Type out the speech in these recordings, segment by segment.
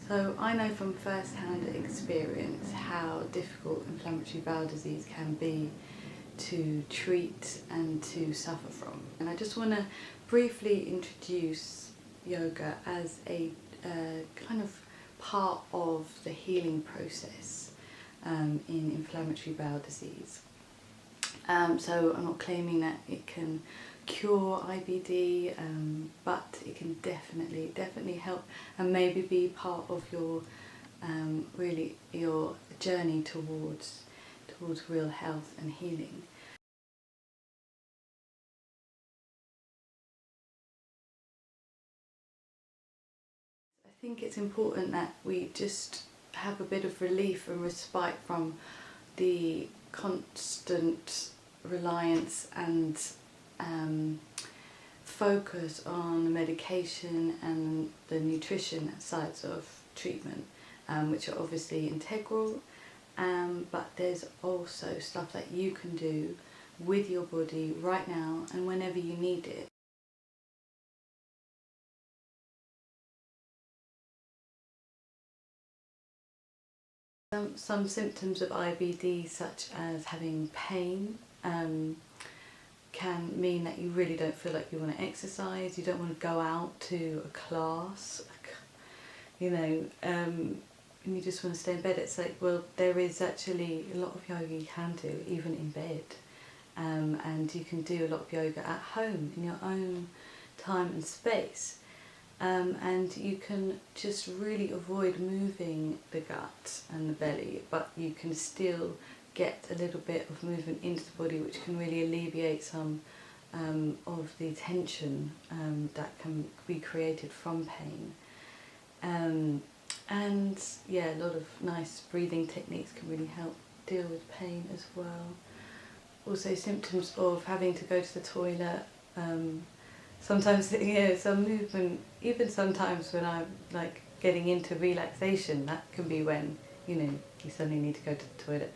So I know from first-hand experience how difficult inflammatory bowel disease can be to treat and to suffer from. And I just want to briefly introduce yoga as a kind of part of the healing process in inflammatory bowel disease. So I'm not claiming that it can cure IBD, but it can definitely help and maybe be part of your really your journey towards real health and healing. I think it's important that we just have a bit of relief and respite from the constant reliance and focus on the medication and the nutrition sides of treatment, which are obviously integral, but there's also stuff that you can do with your body right now and whenever you need it. Some symptoms of IBD, such as having pain, can mean that you really don't feel like you want to exercise, you don't want to go out to a class, and you just want to stay in bed. It's like, well, there is actually a lot of yoga you can do even in bed, and you can do a lot of yoga at home in your own time and space. And you can just really avoid moving the gut and the belly, but you can still get a little bit of movement into the body, which can really alleviate some of the tension that can be created from pain. And yeah, a lot of nice breathing techniques can really help deal with pain as well. Also symptoms of having to go to the toilet, sometimes, some movement, even sometimes when I'm like getting into relaxation, that can be when, you suddenly need to go to the toilet.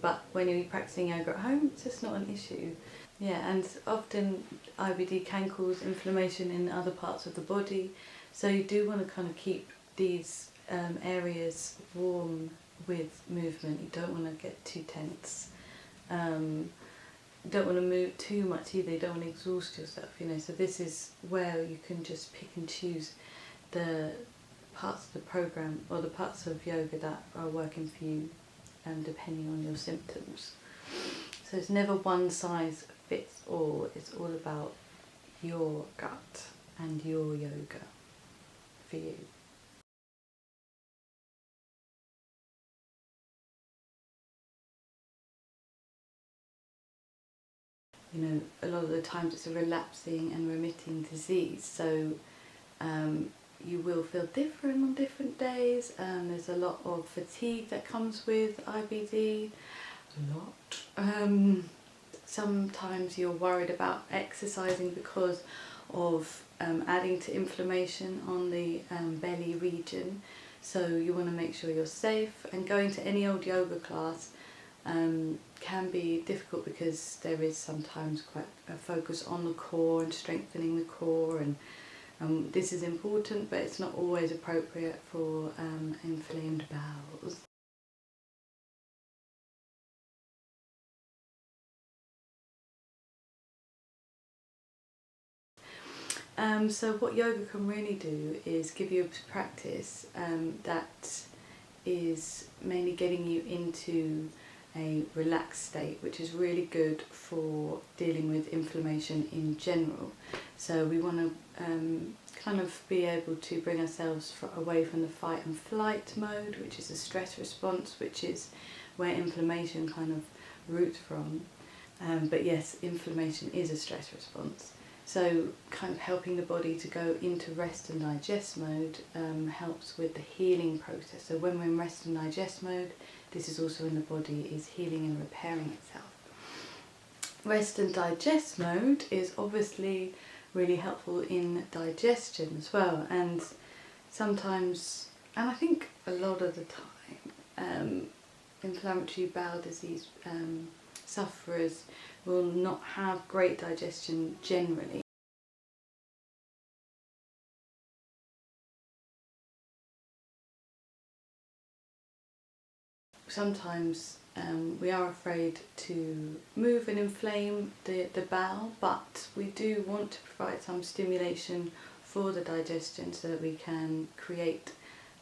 But when you're practicing yoga at home, it's just not an issue. Yeah, and often IBD can cause inflammation in other parts of the body, so you do want to kind of keep these areas warm with movement. You don't want to get too tense. You don't want to move too much either, you don't want to exhaust yourself, so this is where you can just pick and choose the parts of the program or the parts of yoga that are working for you, depending on your symptoms. So it's never one size fits all, it's all about your gut and your yoga for you. A lot of the times it's a relapsing and remitting disease, so you will feel different on different days. There's a lot of fatigue that comes with IBD, sometimes you're worried about exercising because of adding to inflammation on the belly region, so you want to make sure you're safe, and going to any old yoga class can be difficult because there is sometimes quite a focus on the core and strengthening the core, and this is important, but it's not always appropriate for inflamed bowels. So what yoga can really do is give you a practice that is mainly getting you into a relaxed state, which is really good for dealing with inflammation in general. So we want to kind of be able to bring ourselves away from the fight and flight mode, which is a stress response, which is where inflammation kind of roots from. But yes, inflammation is a stress response. So kind of helping the body to go into rest and digest mode helps with the healing process. So when we're in rest and digest mode, this is also when the body is healing and repairing itself. Rest and digest mode is obviously really helpful in digestion as well, and sometimes, and I think a lot of the time, inflammatory bowel disease sufferers will not have great digestion generally. sometimes we are afraid to move and inflame the bowel, but we do want to provide some stimulation for the digestion so that we can create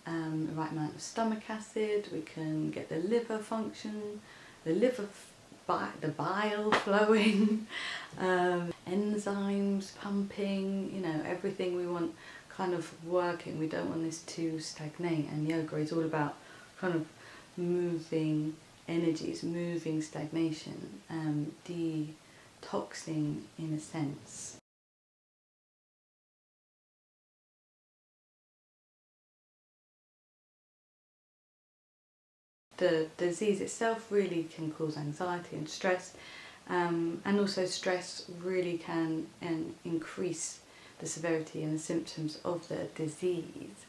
the right amount of stomach acid, we can get the liver function, the bile flowing, enzymes pumping, you know, everything we want kind of working. We don't want this to stagnate, and yoga is all about kind of moving energies, moving stagnation, detoxing in a sense. The disease itself really can cause anxiety and stress, and also stress really can increase the severity and the symptoms of the disease.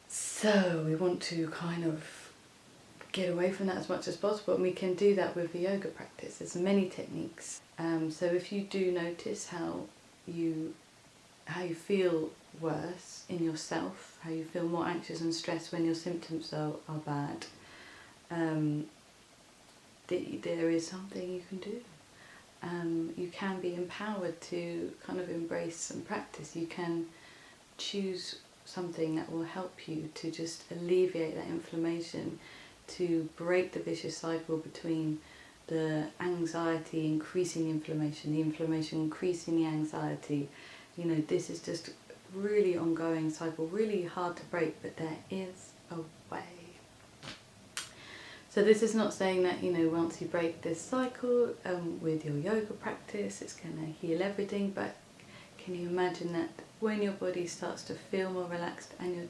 So we want to kind of get away from that as much as possible, and we can do that with the yoga practice. There's many techniques. So if you do notice how you feel worse in yourself, how you feel more anxious and stressed when your symptoms are bad, there is something you can do. You can be empowered to kind of embrace and practice. You can choose something that will help you to just alleviate that inflammation, to break the vicious cycle between the anxiety increasing the inflammation increasing the anxiety. You know, this is just really ongoing cycle, really hard to break, but there is a way. So this is not saying that, you know, once you break this cycle with your yoga practice, it's going to heal everything, but can you imagine that when your body starts to feel more relaxed and you're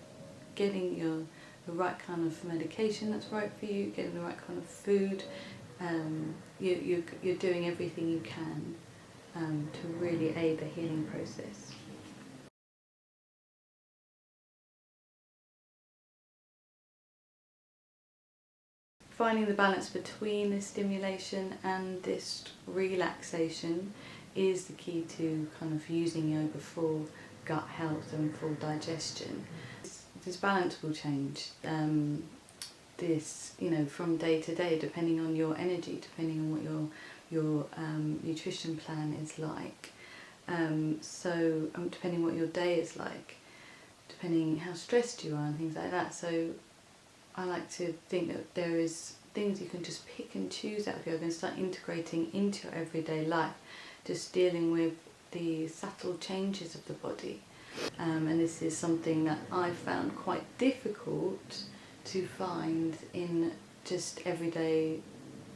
getting the right kind of medication that's right for you, getting the right kind of food, you're doing everything you can to really aid the healing process. Finding the balance between this stimulation and this relaxation is the key to kind of using yoga for gut health and for digestion. This balance will change. This, you know, from day to day, depending on your energy, depending on what your nutrition plan is like. Depending what your day is like, depending how stressed you are and things like that. So I like to think that there is things you can just pick and choose out of yoga and start integrating into your everyday life, just dealing with the subtle changes of the body. And this is something that I found quite difficult to find in just everyday,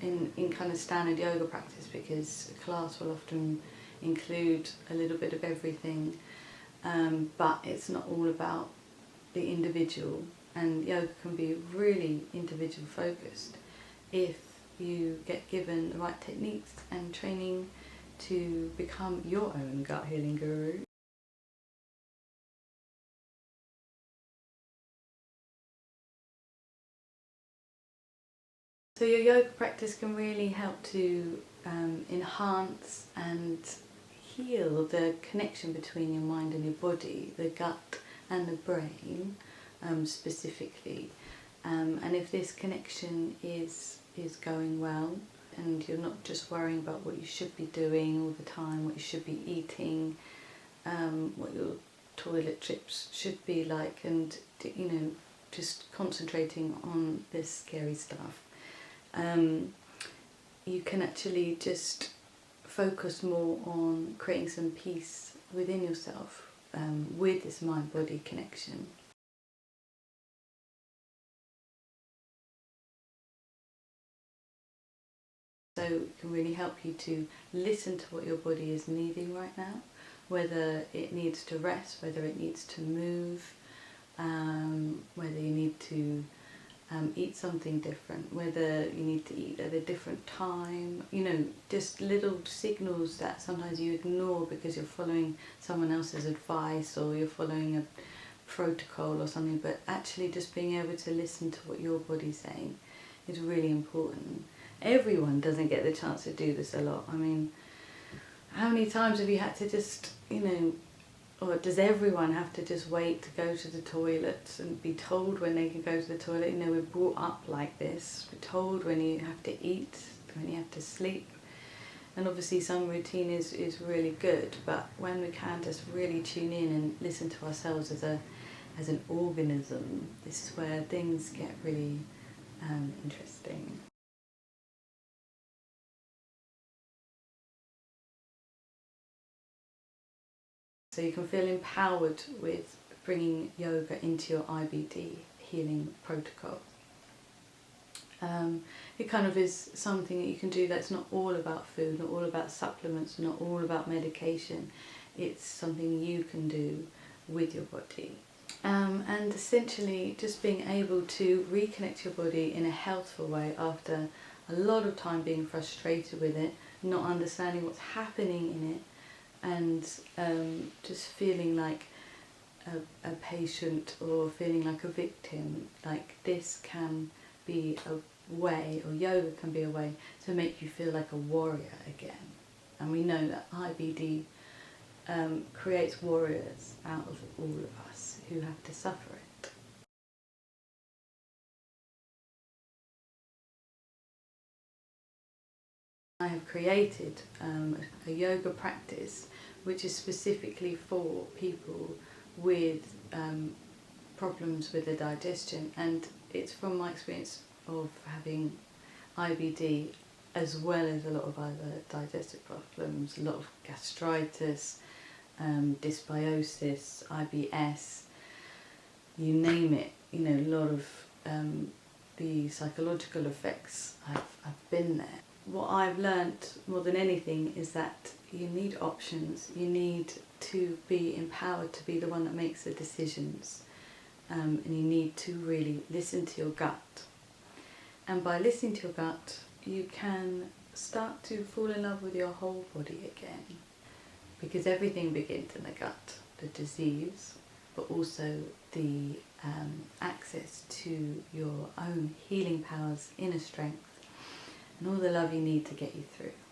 in kind of standard yoga practice, because a class will often include a little bit of everything, but it's not all about the individual. And yoga can be really individual focused if you get given the right techniques and training to become your own gut healing guru. So your yoga practice can really help to enhance and heal the connection between your mind and your body, the gut and the brain specifically. And if this connection is going well, and you're not just worrying about what you should be doing all the time, what you should be eating, what your toilet trips should be like, and, you know, just concentrating on this scary stuff, you can actually just focus more on creating some peace within yourself with this mind-body connection. So it can really help you to listen to what your body is needing right now, whether it needs to rest, whether it needs to move, whether you need to eat something different, whether you need to eat at a different time, you know, just little signals that sometimes you ignore because you're following someone else's advice or you're following a protocol or something, but actually just being able to listen to what your body's saying is really important. Everyone doesn't get the chance to do this a lot. I mean, how many times have you had to just, you know, or does everyone have to just wait to go to the toilet and be told when they can go to the toilet? You know, we're brought up like this. We're told when you have to eat, when you have to sleep. And obviously some routine is really good, but when we can just really tune in and listen to ourselves as an organism, this is where things get really interesting. So you can feel empowered with bringing yoga into your IBD healing protocol. It kind of is something that you can do that's not all about food, not all about supplements, not all about medication. It's something you can do with your body. And essentially just being able to reconnect your body in a healthful way after a lot of time being frustrated with it, not understanding what's happening in it, and just feeling like a patient or feeling like a victim. Like this can be a way, or yoga can be a way to make you feel like a warrior again. And we know that IBD creates warriors out of all of us who have to suffer it. I have created a yoga practice which is specifically for people with problems with the digestion, and it's from my experience of having IBD as well as a lot of other digestive problems, a lot of gastritis, dysbiosis, IBS, you name it. You know, a lot of the psychological effects, I've been there. What I've learnt more than anything is that you need options. You need to be empowered to be the one that makes the decisions, and you need to really listen to your gut. And by listening to your gut, you can start to fall in love with your whole body again, because everything begins in the gut. The disease, but also the access to your own healing powers, inner strength, and all the love you need to get you through.